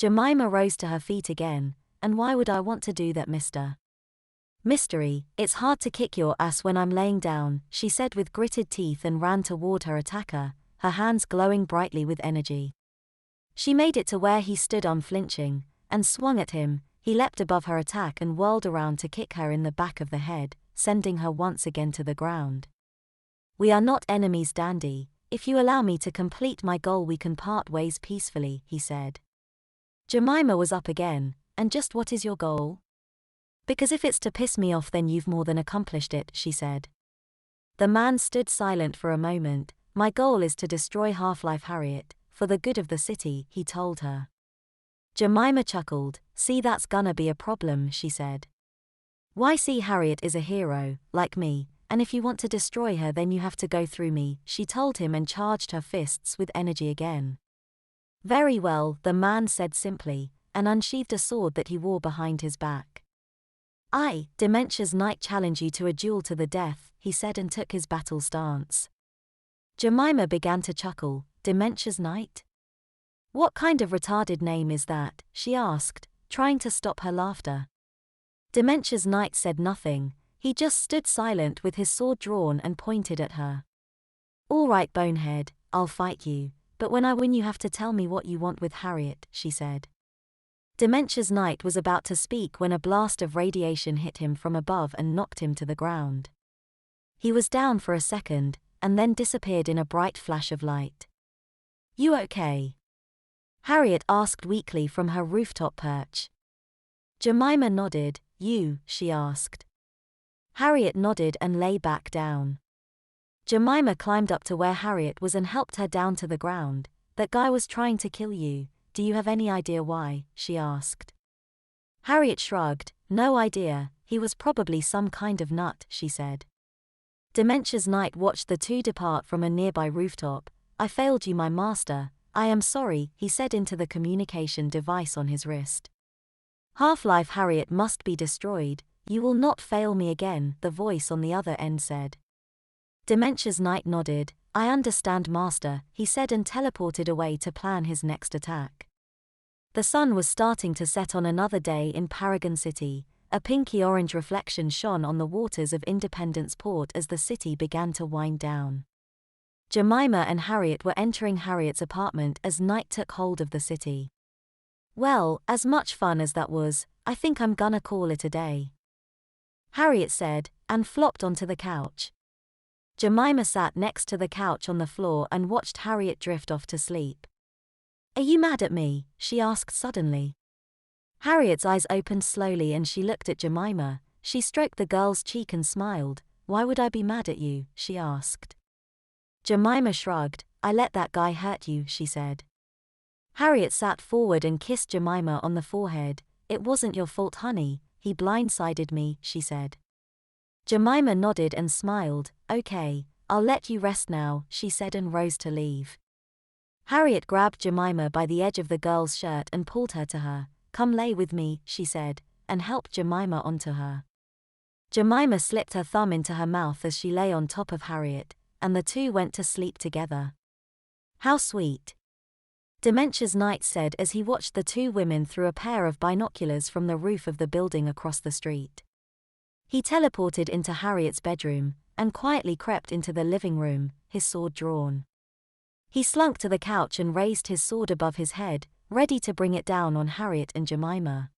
Jemima rose to her feet again. And why would I want to do that, Mr. Mystery? It's hard to kick your ass when I'm laying down, she said with gritted teeth and ran toward her attacker, her hands glowing brightly with energy. She made it to where he stood unflinching, and swung at him. He leapt above her attack and whirled around to kick her in the back of the head, sending her once again to the ground. We are not enemies, Dandy. If you allow me to complete my goal we can part ways peacefully, he said. Jemima was up again. And just what is your goal? Because if it's to piss me off then you've more than accomplished it, she said. The man stood silent for a moment. My goal is to destroy Half-Life Harriet, for the good of the city, he told her. Jemima chuckled. See, that's gonna be a problem, she said. Why, see, Harriet is a hero, like me, and if you want to destroy her then you have to go through me, she told him and charged her fists with energy again. Very well, the man said simply, and unsheathed a sword that he wore behind his back. I, Dementia's Knight, challenge you to a duel to the death, he said and took his battle stance. Jemima began to chuckle. Dementia's Knight? What kind of retarded name is that? She asked, trying to stop her laughter. Dementia's Knight said nothing. He just stood silent with his sword drawn and pointed at her. All right, bonehead, I'll fight you, but when I win you have to tell me what you want with Harriet, she said. Dementia's Knight was about to speak when a blast of radiation hit him from above and knocked him to the ground. He was down for a second, and then disappeared in a bright flash of light. You okay? Harriet asked weakly from her rooftop perch. Jemima nodded. You? She asked. Harriet nodded and lay back down. Jemima climbed up to where Harriet was and helped her down to the ground. That guy was trying to kill you. Do you have any idea why? She asked. Harriet shrugged. No idea, he was probably some kind of nut, she said. Dementia's Knight watched the two depart from a nearby rooftop. I failed you, my master. I am sorry, he said into the communication device on his wrist. Half-Life Harriet must be destroyed. You will not fail me again, the voice on the other end said. Dementia's Knight nodded. I understand, master, he said and teleported away to plan his next attack. The sun was starting to set on another day in Paragon City. A pinky-orange reflection shone on the waters of Independence Port as the city began to wind down. Jemima and Harriet were entering Harriet's apartment as night took hold of the city. Well, as much fun as that was, I think I'm gonna call it a day, Harriet said, and flopped onto the couch. Jemima sat next to the couch on the floor and watched Harriet drift off to sleep. Are you mad at me? She asked suddenly. Harriet's eyes opened slowly and she looked at Jemima. She stroked the girl's cheek and smiled. Why would I be mad at you? She asked. Jemima shrugged. I let that guy hurt you, she said. Harriet sat forward and kissed Jemima on the forehead. It wasn't your fault, honey, he blindsided me, she said. Jemima nodded and smiled. Okay, I'll let you rest now, she said and rose to leave. Harriet grabbed Jemima by the edge of the girl's shirt and pulled her to her. Come lay with me, she said, and helped Jemima onto her. Jemima slipped her thumb into her mouth as she lay on top of Harriet, and the two went to sleep together. How sweet, Dementia's Knight said as he watched the two women through a pair of binoculars from the roof of the building across the street. He teleported into Harriet's bedroom, and quietly crept into the living room, his sword drawn. He slunk to the couch and raised his sword above his head, ready to bring it down on Harriet and Jemima.